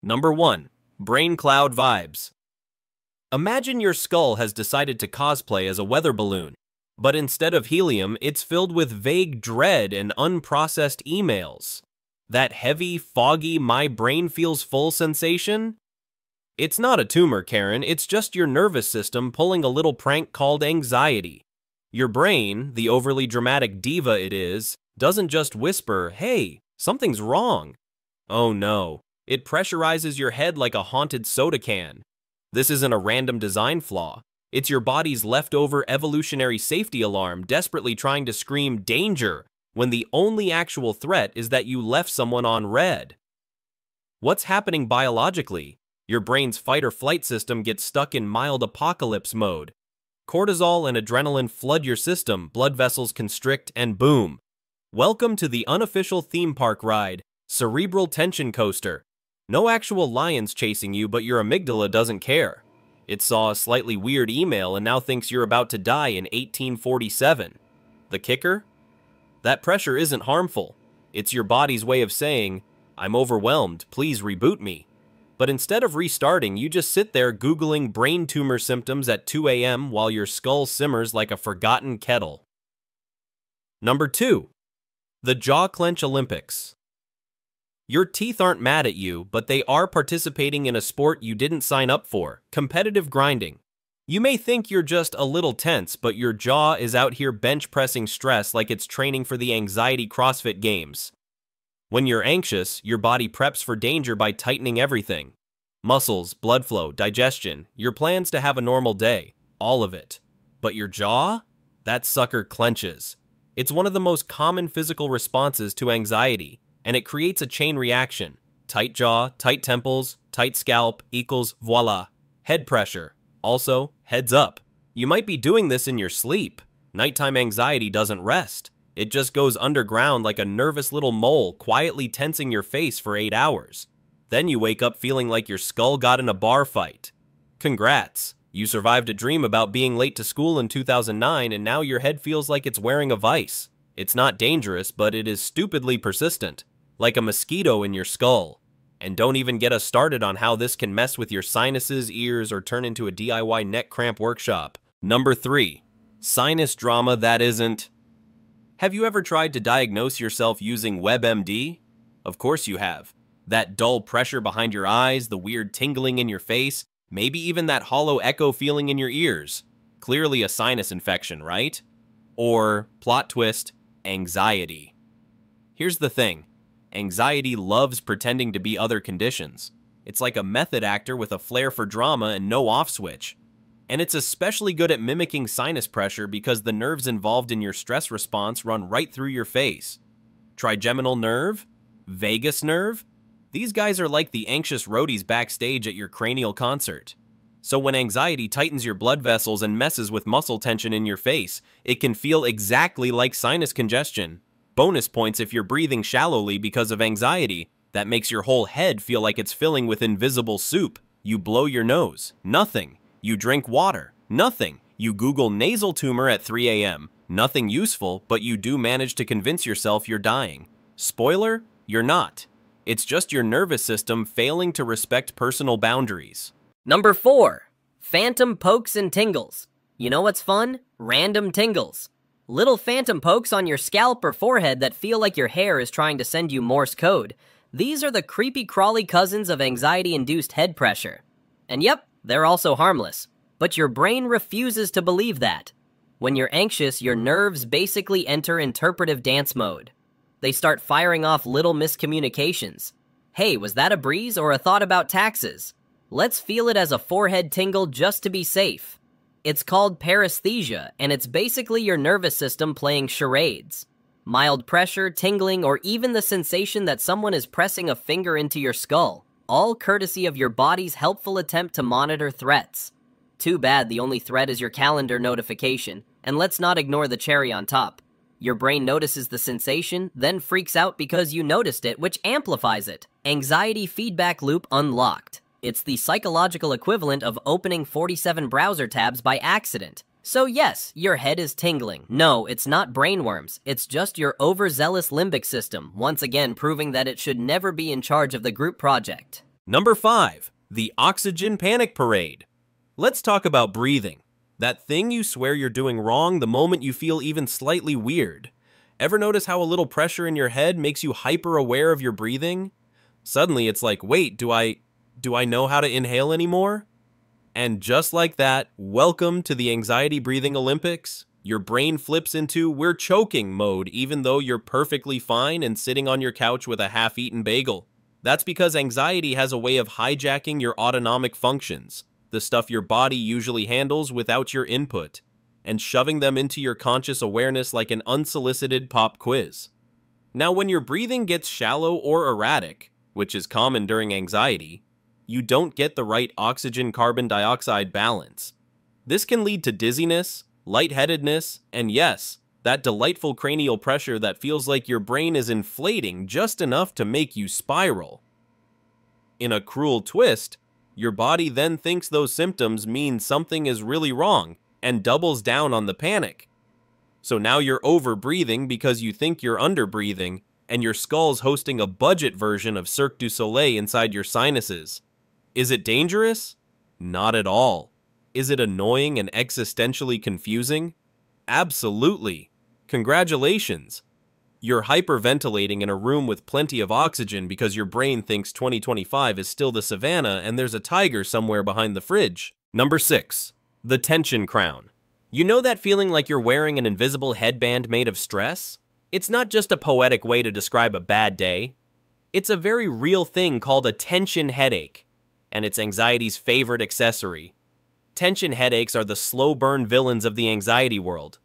Number 1. Brain Cloud Vibes. Imagine your skull has decided to cosplay as a weather balloon, but instead of helium, it's filled with vague dread and unprocessed emails. That heavy, foggy, my brain feels full sensation? It's not a tumor, Karen, it's just your nervous system pulling a little prank called anxiety. Your brain, the overly dramatic diva it is, doesn't just whisper, "Hey, something's wrong." Oh no, it pressurizes your head like a haunted soda can. This isn't a random design flaw. It's your body's leftover evolutionary safety alarm desperately trying to scream danger when the only actual threat is that you left someone on red. What's happening biologically? Your brain's fight or flight system gets stuck in mild apocalypse mode. Cortisol and adrenaline flood your system, blood vessels constrict, and boom. Welcome to the unofficial theme park ride, Cerebral Tension Coaster. No actual lions chasing you, but your amygdala doesn't care. It saw a slightly weird email and now thinks you're about to die in 1847. The kicker? That pressure isn't harmful. It's your body's way of saying, "I'm overwhelmed, please reboot me." But instead of restarting, you just sit there Googling brain tumor symptoms at 2 a.m. while your skull simmers like a forgotten kettle. Number 2. The Jaw Clench Olympics. Your teeth aren't mad at you, but they are participating in a sport you didn't sign up for, competitive grinding. You may think you're just a little tense, but your jaw is out here bench pressing stress like it's training for the anxiety CrossFit games. When you're anxious, your body preps for danger by tightening everything. Muscles, blood flow, digestion, your plans to have a normal day, all of it. But your jaw? That sucker clenches. It's one of the most common physical responses to anxiety, and it creates a chain reaction. Tight jaw, tight temples, tight scalp equals voila, head pressure. Also, heads up. You might be doing this in your sleep. Nighttime anxiety doesn't rest. It just goes underground like a nervous little mole quietly tensing your face for 8 hours. Then you wake up feeling like your skull got in a bar fight. Congrats! You survived a dream about being late to school in 2009 and now your head feels like it's wearing a vice. It's not dangerous, but it is stupidly persistent, like a mosquito in your skull. And don't even get us started on how this can mess with your sinuses, ears, or turn into a DIY neck cramp workshop. Number 3. Sinus drama that isn't... Have you ever tried to diagnose yourself using WebMD? Of course you have. That dull pressure behind your eyes, the weird tingling in your face, maybe even that hollow echo feeling in your ears. Clearly a sinus infection, right? Or, plot twist, anxiety. Here's the thing. Anxiety loves pretending to be other conditions. It's like a method actor with a flair for drama and no off switch. And it's especially good at mimicking sinus pressure because the nerves involved in your stress response run right through your face. Trigeminal nerve? Vagus nerve? These guys are like the anxious roadies backstage at your cranial concert. So when anxiety tightens your blood vessels and messes with muscle tension in your face, it can feel exactly like sinus congestion. Bonus points if you're breathing shallowly because of anxiety. That makes your whole head feel like it's filling with invisible soup. You blow your nose. Nothing. You drink water. Nothing. You Google nasal tumor at 3 a.m. Nothing useful, but you do manage to convince yourself you're dying. Spoiler? You're not. It's just your nervous system failing to respect personal boundaries. Number 4. Phantom pokes and tingles. You know what's fun? Random tingles. Little phantom pokes on your scalp or forehead that feel like your hair is trying to send you Morse code. These are the creepy crawly cousins of anxiety-induced head pressure. And yep, they're also harmless. But your brain refuses to believe that. When you're anxious, your nerves basically enter interpretive dance mode. They start firing off little miscommunications. Hey, was that a breeze or a thought about taxes? Let's feel it as a forehead tingle just to be safe. It's called paresthesia, and it's basically your nervous system playing charades. Mild pressure, tingling, or even the sensation that someone is pressing a finger into your skull, all courtesy of your body's helpful attempt to monitor threats. Too bad the only threat is your calendar notification, and let's not ignore the cherry on top. Your brain notices the sensation, then freaks out because you noticed it, which amplifies it. Anxiety feedback loop unlocked. It's the psychological equivalent of opening 47 browser tabs by accident. So yes, your head is tingling. No, it's not brainworms. It's just your overzealous limbic system, once again proving that it should never be in charge of the group project. Number 5. The oxygen panic parade. Let's talk about breathing. That thing you swear you're doing wrong the moment you feel even slightly weird. Ever notice how a little pressure in your head makes you hyper aware of your breathing? Suddenly it's like, wait, do I know how to inhale anymore? And just like that, welcome to the anxiety breathing Olympics. Your brain flips into "we're choking" mode even though you're perfectly fine and sitting on your couch with a half-eaten bagel. That's because anxiety has a way of hijacking your autonomic functions, the stuff your body usually handles without your input, and shoving them into your conscious awareness like an unsolicited pop quiz. Now, when your breathing gets shallow or erratic, which is common during anxiety, you don't get the right oxygen-carbon dioxide balance. This can lead to dizziness, lightheadedness, and yes, that delightful cranial pressure that feels like your brain is inflating just enough to make you spiral. In a cruel twist, your body then thinks those symptoms mean something is really wrong and doubles down on the panic. So now you're over-breathing because you think you're under-breathing, and your skull's hosting a budget version of Cirque du Soleil inside your sinuses. Is it dangerous? Not at all. Is it annoying and existentially confusing? Absolutely. Congratulations. You're hyperventilating in a room with plenty of oxygen because your brain thinks 2025 is still the savannah and there's a tiger somewhere behind the fridge. Number 6. The tension crown. You know that feeling like you're wearing an invisible headband made of stress? It's not just a poetic way to describe a bad day. It's a very real thing called a tension headache, and it's anxiety's favorite accessory. Tension headaches are the slow burn villains of the anxiety world.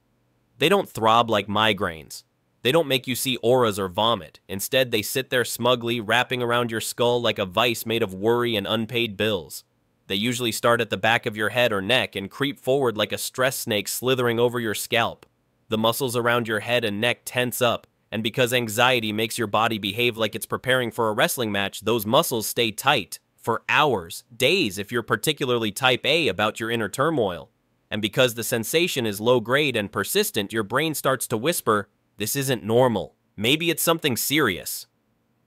They don't throb like migraines. They don't make you see auras or vomit. Instead, they sit there smugly, wrapping around your skull like a vice made of worry and unpaid bills. They usually start at the back of your head or neck and creep forward like a stress snake slithering over your scalp. The muscles around your head and neck tense up, and because anxiety makes your body behave like it's preparing for a wrestling match, those muscles stay tight for hours, days if you're particularly type A about your inner turmoil. And because the sensation is low grade and persistent, your brain starts to whisper, "This isn't normal. Maybe it's something serious."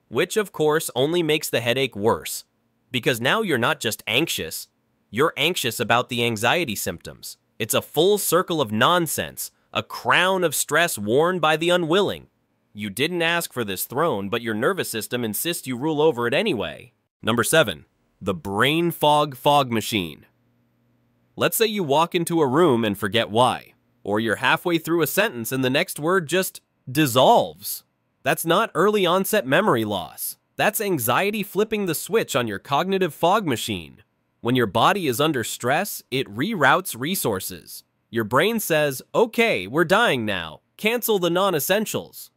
Which, of course, only makes the headache worse. Because now you're not just anxious, you're anxious about the anxiety symptoms. It's a full circle of nonsense, a crown of stress worn by the unwilling. You didn't ask for this throne, but your nervous system insists you rule over it anyway. Number 7. The brain fog machine. Let's say you walk into a room and forget why, or you're halfway through a sentence and the next word just dissolves. That's not early onset memory loss. That's anxiety flipping the switch on your cognitive fog machine. When your body is under stress, it reroutes resources. Your brain says, "Okay, we're dying now. Cancel the non-essentials."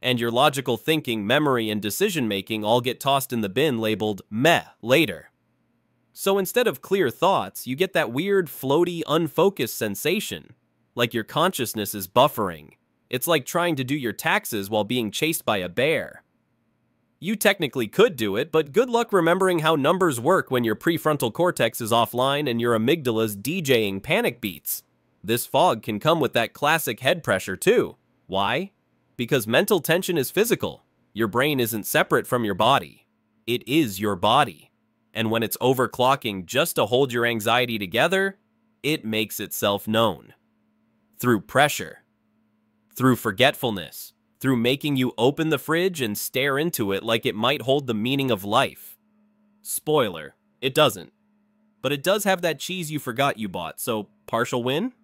And your logical thinking, memory, and decision-making all get tossed in the bin labeled meh later. So instead of clear thoughts, you get that weird, floaty, unfocused sensation, like your consciousness is buffering. It's like trying to do your taxes while being chased by a bear. You technically could do it, but good luck remembering how numbers work when your prefrontal cortex is offline and your amygdala's DJing panic beats. This fog can come with that classic head pressure too. Why? Because mental tension is physical. Your brain isn't separate from your body. It is your body. And when it's overclocking just to hold your anxiety together, it makes itself known. Through pressure. Through forgetfulness. Through making you open the fridge and stare into it like it might hold the meaning of life. Spoiler, it doesn't. But it does have that cheese you forgot you bought, so partial win?